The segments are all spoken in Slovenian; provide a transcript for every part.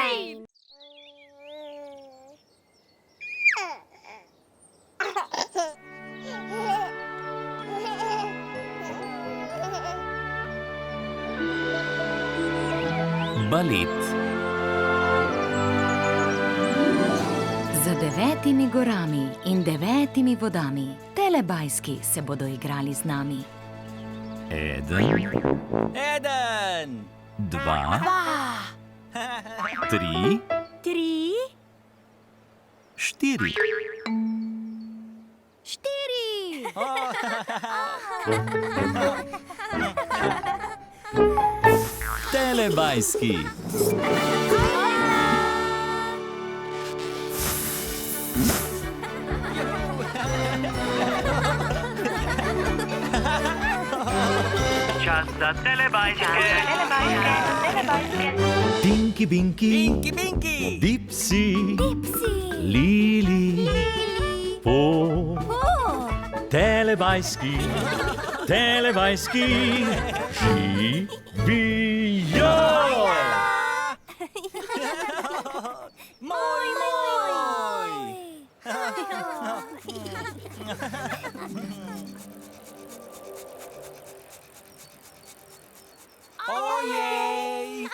fajn! Balet. Za 9 gorami in 9 vodami Telebajski se bodo igrali z nami. 1, 1, 2, 3, 3, 4. 4. Telebajski. Čas za telebajske. Pinky, Binky, Pinky, Binky, Dipsy, Dipsy, Lili, Po. Telebajski, Telebajski, živijo! Moj! Ojej!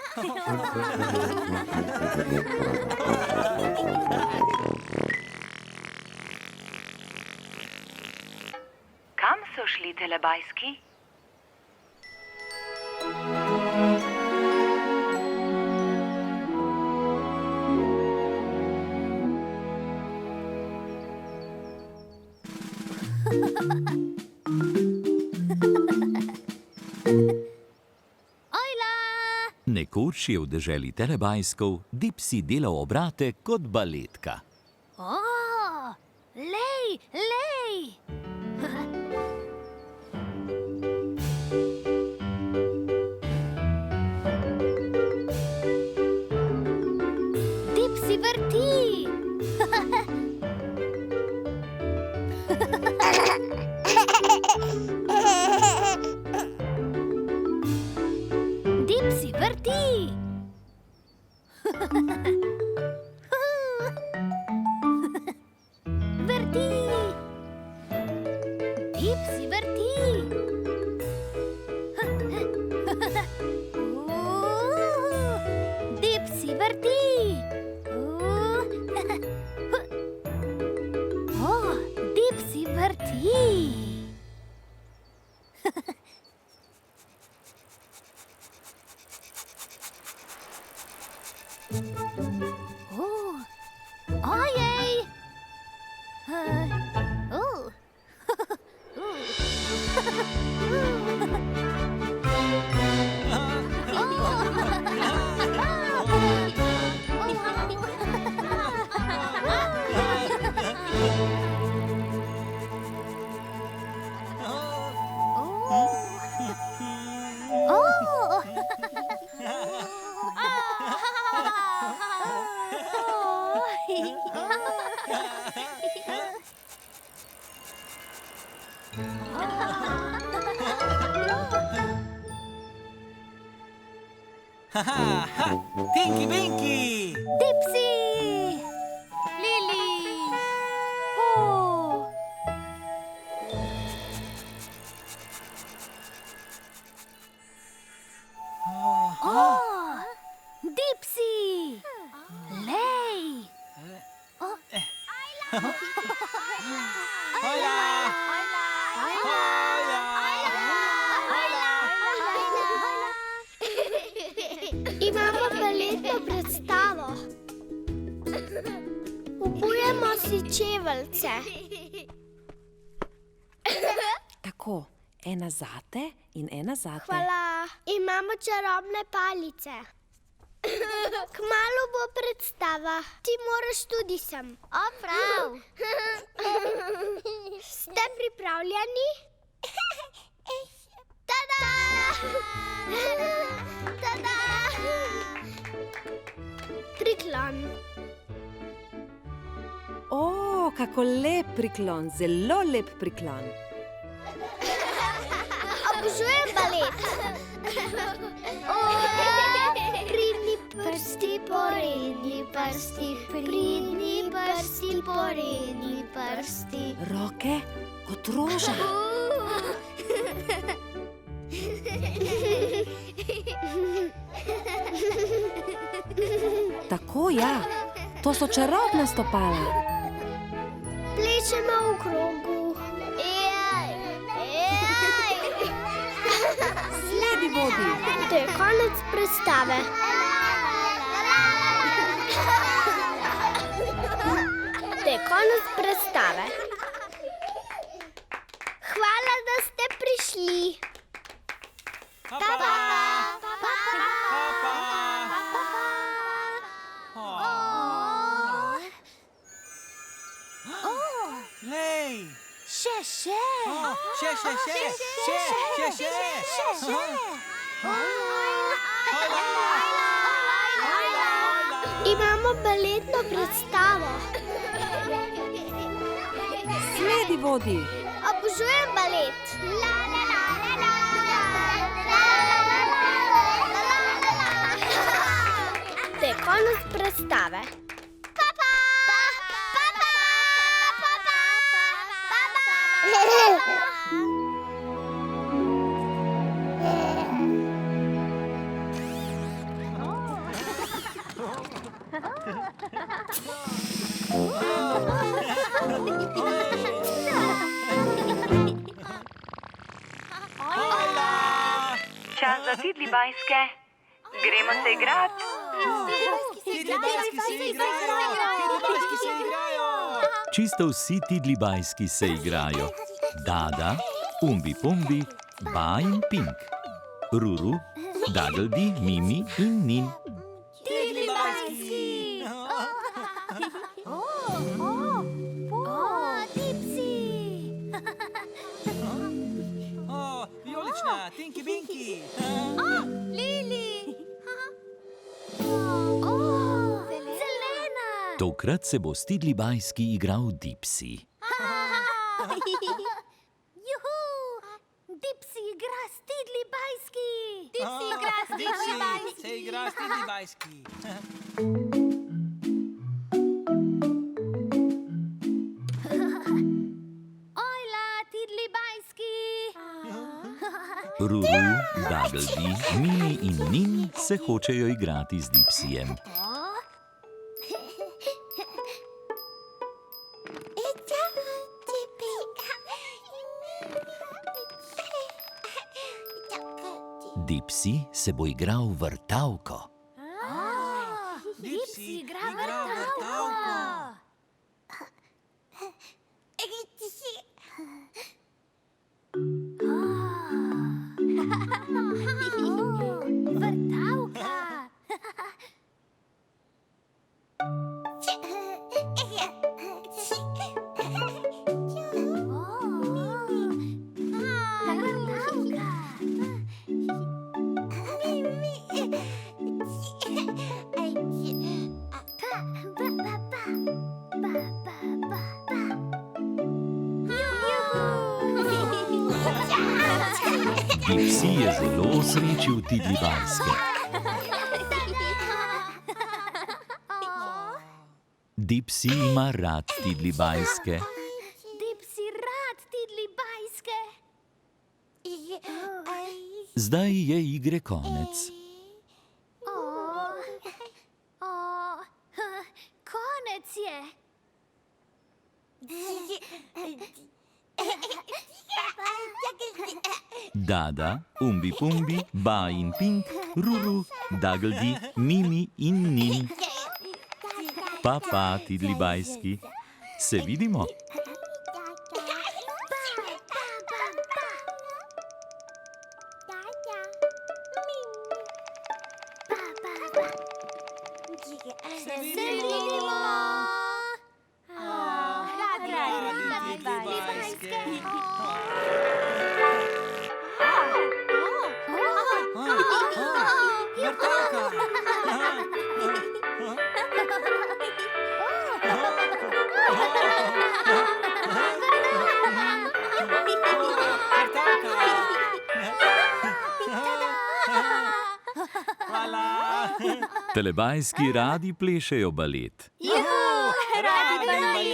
Kam so šli telebajski? Nekoč je v deželi Telebajskov Dipsy delal obrate kot baletka. Lej! Dipsy vrti! Dipsy vrti! Vrti! Dipsy vrti! Dipsy vrti! Dipsy vrti! Ojej! Pinky, Binky! Dipsy! Lili! Dipsy! Lej! Imamo baletno predstavo. Obujemo si čeveljce. Tako, ena zate in ena zate. Hvala. Imamo čarobne palice. Kmalu bo predstava. Ti moraš tudi sem. O, prav. Ste pripravljeni? Tada! Tada! Priklon. O, kako lep priklon, zelo lep priklon. Obožujem balet. Pridni prsti poreli. Zaporedni prsti. Roke kot roža. Tako, ja. To so čarobna stopala. Plešemo v krogu. Sledi vodi. To je konec predstave. To je konec predstave. Hvala, da ste prišli. Lej! Še. Še. Imamo baletno predstavo. Sledi vodi. Obožujem balet. To je konec predstave. Čas za Telebajske. Gremo se igrat. Telebajski se igrajo! Čisto vsi Telebajski se igrajo. Dada, Umbi Pumbi, Ba in Pink. Ruru, Dagldi, Mimi in Nin. Vijolična, Tinky Binky. Tokrat se bo s Telebajski igral Dipsi. Dipsi igra s Telebajski. Se igra s Telebajski. Ruru, Dagldi, Mimi in Nin se hočejo igrati z Dipsijem. Dipsi se bo igral vrtavko. Dipsi igra vrtavko. Dipsi je zelo osrečil Telebajske. Dipsi ima rad Telebajske. Dipsi rad Telebajske. Zdaj je igre konec. Konec je. Dada, Umbi Pumbi, Ba in Pink, Ruru, Dagldi, Mimi in Nin. Pa, Telebajski. Se vidimo? Telebajski radi plešejo balet. Juhu! Radi, bali.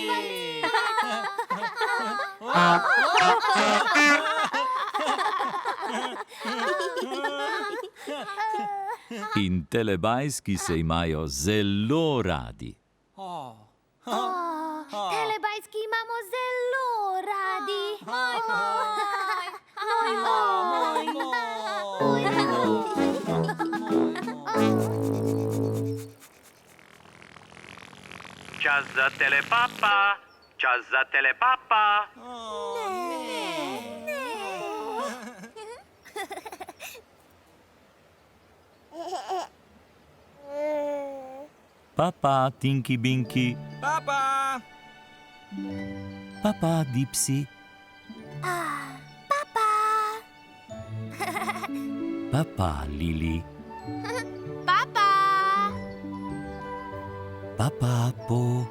In telebajski se imajo zelo radi. Telebajski imamo zelo radi. Čas za telepapa. Čas za telepapa. Papa, Tinky Binky. Papa! Papa, Dipsy. Papa, Lili. Papa, Po.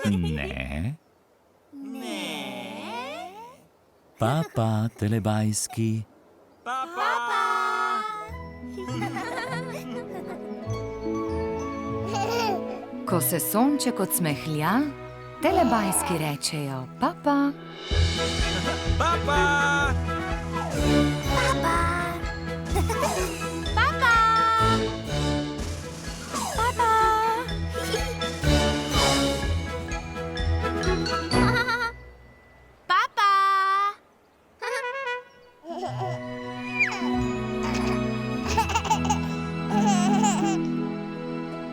Ne. Papa, telebajski. Ko se sonček odsmehlja, telebajski rečejo papa. Papa!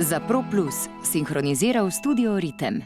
Za Pro Plus sinhroniziral studio Ritem.